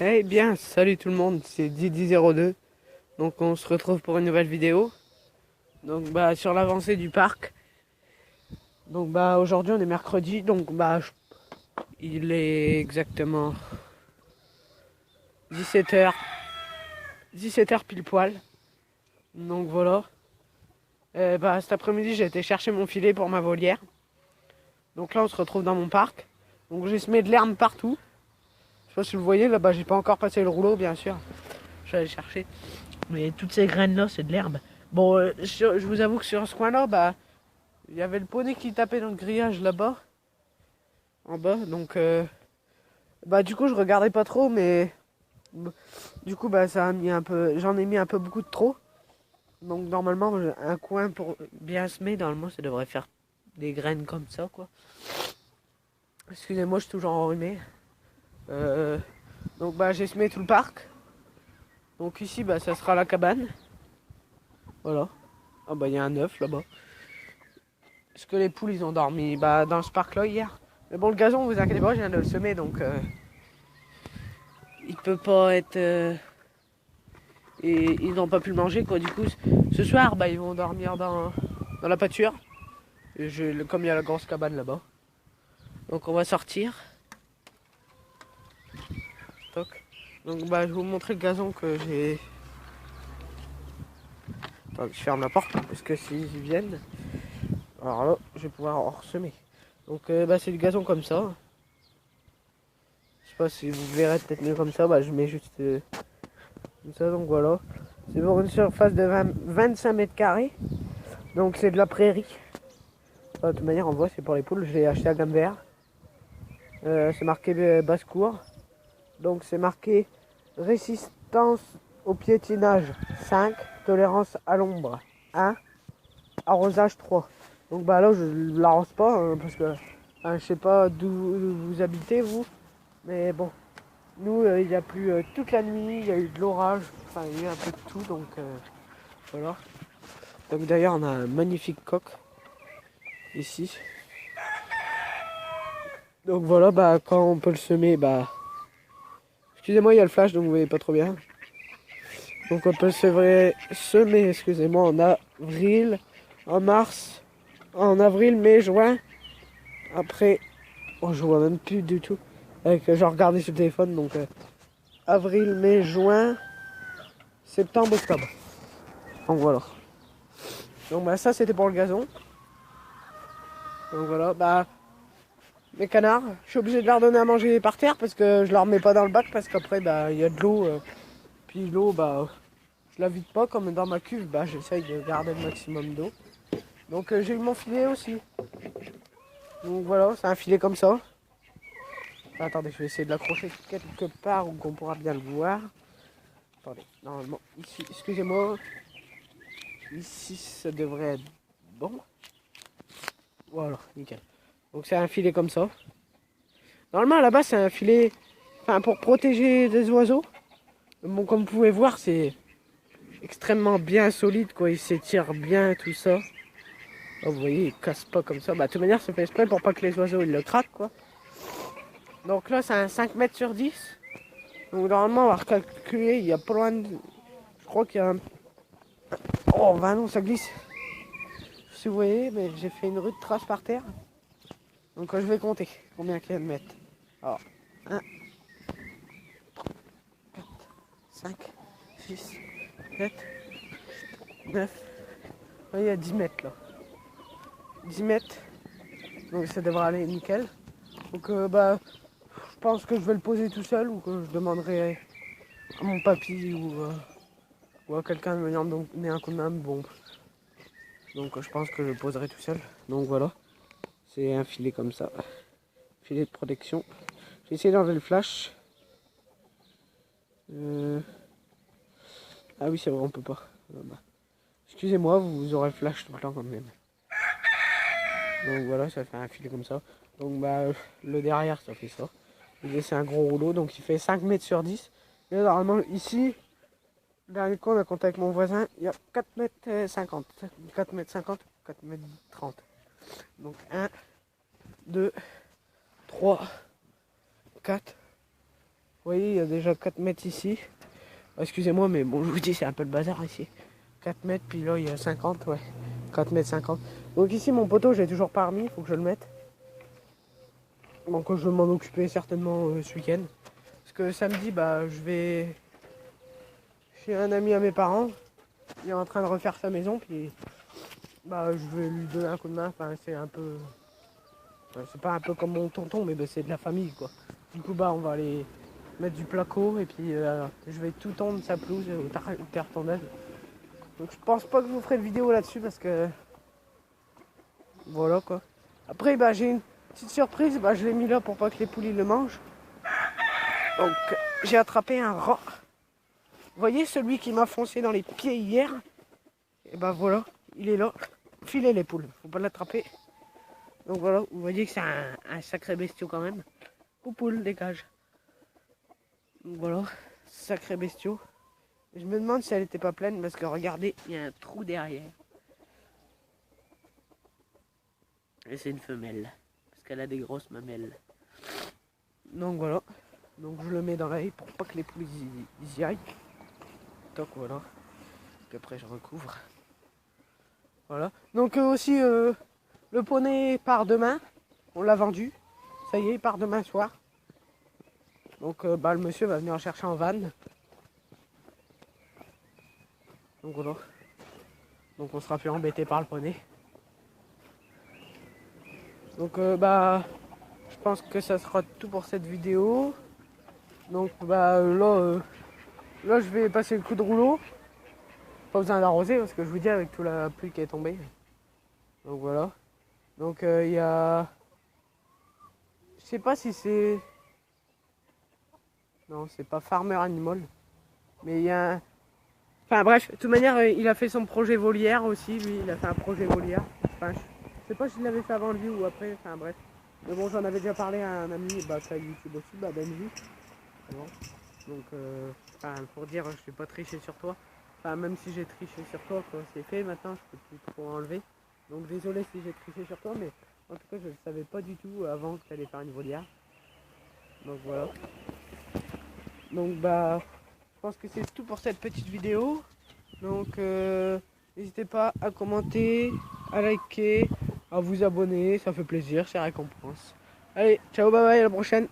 Eh bien, salut tout le monde, c'est Didi02. Donc on se retrouve pour une nouvelle vidéo. Donc sur l'avancée du parc. Donc aujourd'hui on est mercredi, donc il est exactement 17h. 17h pile poil. Donc voilà. Cet après-midi j'ai été chercher mon filet pour ma volière. Donc là on se retrouve dans mon parc. Donc j'ai semé de l'herbe partout. Je sais pas si vous voyez, là-bas j'ai pas encore passé le rouleau bien sûr. Je vais aller chercher. Mais toutes ces graines là c'est de l'herbe. Bon, je vous avoue que sur ce coin-là, il y avait le poney qui tapait dans le grillage là-bas, en bas. Donc, du coup, je regardais pas trop, mais du coup, ça a mis un peu, j'en ai mis un peu beaucoup de trop. Donc, normalement, un coin pour bien semer, normalement, ça devrait faire des graines comme ça, quoi. Excusez-moi, je suis toujours enrhumé. Donc, j'ai semé tout le parc. Donc, ici, ça sera la cabane. Voilà. Ah, il y a un œuf là-bas. Est-ce que les poules, ils ont dormi dans ce parc-là hier? Mais bon, le gazon, vous inquiétez pas, je viens de le semer, donc il peut pas être... et ils n'ont pas pu le manger, quoi. Du coup, ce soir, ils vont dormir dans la pâture. Et comme il y a la grosse cabane là-bas. Donc on va sortir. Toc. Donc je vais vous montrer le gazon que j'ai... Attendez, je ferme la porte, parce que s'ils viennent... Alors là, je vais pouvoir en ressemer. Donc c'est du gazon comme ça. Je sais pas si vous verrez peut-être mieux comme ça, je mets juste... comme ça, donc voilà. C'est pour une surface de 25 mètres carrés. Donc c'est de la prairie. De toute manière, on voit, c'est pour les poules. Je l'ai acheté à gamme vert. C'est marqué basse-cour. Donc c'est marqué résistance au piétinage 5, tolérance à l'ombre 1, arrosage 3. Donc là, je l'arrose pas hein, parce que je sais pas d'où vous habitez, vous. Mais bon, nous, il y a plu toute la nuit, il y a eu de l'orage. Enfin, il y a eu un peu de tout, donc voilà. Donc d'ailleurs, on a un magnifique coq ici. Donc voilà, quand on peut le semer, excusez-moi, il y a le flash, donc vous voyez pas trop bien. Donc on peut semer, excusez-moi, en avril, en mars, en avril, mai, juin. Après, je vois même plus du tout. Avec, j'ai regardé sur le téléphone, donc avril, mai, juin, septembre, octobre. Donc voilà. Donc ça c'était pour le gazon. Donc voilà, mes canards, je suis obligé de leur donner à manger par terre parce que je leur mets pas dans le bac parce qu'après il y a de l'eau. Puis l'eau, je la vide pas comme dans ma cuve, j'essaye de garder le maximum d'eau. Donc j'ai eu mon filet aussi. Donc voilà, c'est un filet comme ça. Attendez, je vais essayer de l'accrocher quelque part où on pourra bien le voir. Attendez, normalement, ici, excusez-moi. Ici, ça devrait être bon. Voilà, nickel. Donc c'est un filet comme ça. Normalement, là-bas, c'est un filet pour protéger des oiseaux. Bon, comme vous pouvez voir, c'est extrêmement bien solide, quoi. Il s'étire bien, tout ça. Oh, vous voyez, il casse pas comme ça. De toute manière, c'est fait exprès pour pas que les oiseaux ils le craquent, quoi. Donc là, c'est un 5 mètres sur 10. Donc normalement, on va recalculer. Il y a pas loin de... Je crois qu'il y a un... Oh, non, ça glisse. Si vous voyez, mais j'ai fait une rude trace par terre. Donc je vais compter combien qu'il y a de mètres. Alors, 1, 4, 5, 6, 7, 9. Il y a 10 mètres là. 10 mètres. Donc ça devrait aller nickel. Donc je pense que je vais le poser tout seul ou que je demanderai à mon papy ou à quelqu'un de venir me donner un coup de main. Bon. Donc je pense que je le poserai tout seul. Donc voilà. C'est un filet comme ça. Filet de protection. J'ai essayé d'enlever le flash. Ah oui, c'est vrai, on peut pas. Excusez-moi, vous aurez le flash tout le temps quand même. Donc voilà, ça fait un filet comme ça. Donc le derrière, ça fait ça. C'est un gros rouleau, donc il fait 5 mètres sur 10. Et normalement, ici, le dernier coup, on a compté avec mon voisin, il y a 4 mètres 50. 4 mètres 50, 4 mètres 30. Donc 1, 2, 3, 4, voyez, il y a déjà 4 mètres ici. Excusez-moi, mais bon, je vous dis, c'est un peu le bazar ici. 4 mètres, puis là, il y a 50, ouais. 4 mètres 50. Donc ici, mon poteau, j'ai toujours pas remis, il faut que je le mette. Donc je vais m'en occuper certainement ce week-end. Parce que samedi, bah, je vais chez un ami à mes parents. Il est en train de refaire sa maison, puis bah, je vais lui donner un coup de main. Enfin, c'est un peu... c'est pas un peu comme mon tonton, mais bah, c'est de la famille, quoi. Du coup, bah, on va aller mettre du placo, et puis je vais tout tondre sa pelouse au terre tondeuse. Donc je pense pas que je vous ferai de vidéo là-dessus, parce que... Voilà, quoi. Après, bah, j'ai une petite surprise. Bah, je l'ai mis là pour pas que les poules le mangent. Donc, j'ai attrapé un rat. Vous voyez celui qui m'a foncé dans les pieds hier? Et bah voilà, il est là. Filez les poules, faut pas l'attraper. Donc voilà, vous voyez que c'est un sacré bestiau quand même. Aux poules, dégage. Donc voilà, sacré bestiau. Je me demande si elle était pas pleine parce que regardez, il y a un trou derrière. Et c'est une femelle, parce qu'elle a des grosses mamelles. Donc voilà, donc je le mets dans l'œil pour pas que les poules y aillent. Donc voilà, puis après je recouvre. Voilà, donc aussi le poney part demain, on l'a vendu. Ça y est, il part demain soir. Donc bah, le monsieur va venir en chercher en van. Donc voilà. Donc on sera plus embêté par le poney. Donc bah je pense que ça sera tout pour cette vidéo. Donc bah là je vais passer le coup de rouleau. Pas besoin d'arroser parce que je vous dis avec toute la pluie qui est tombée. Donc voilà. Donc il y a... Je sais pas si c'est... Non, c'est pas Farmer Animal. Mais il y a un... Enfin bref, de toute manière, il a fait son projet volière aussi, lui, il a fait un projet volière. Enfin, je sais pas s'il l'avait fait avant lui ou après, enfin bref. Mais bon, j'en avais déjà parlé à un ami, bah ça YouTube aussi, bah Benji. Bon. Donc, enfin, pour dire, je suis pas triché sur toi. Enfin, même si j'ai triché sur toi, quoi, c'est fait maintenant, je peux plus trop enlever. Donc désolé si j'ai triché sur toi, mais en tout cas, je ne savais pas du tout avant que tu allais faire une volière. Donc voilà. Donc bah... Je pense que c'est tout pour cette petite vidéo. Donc n'hésitez pas à commenter, à liker, à vous abonner, ça fait plaisir, c'est récompense. Allez, ciao, bye bye, à la prochaine.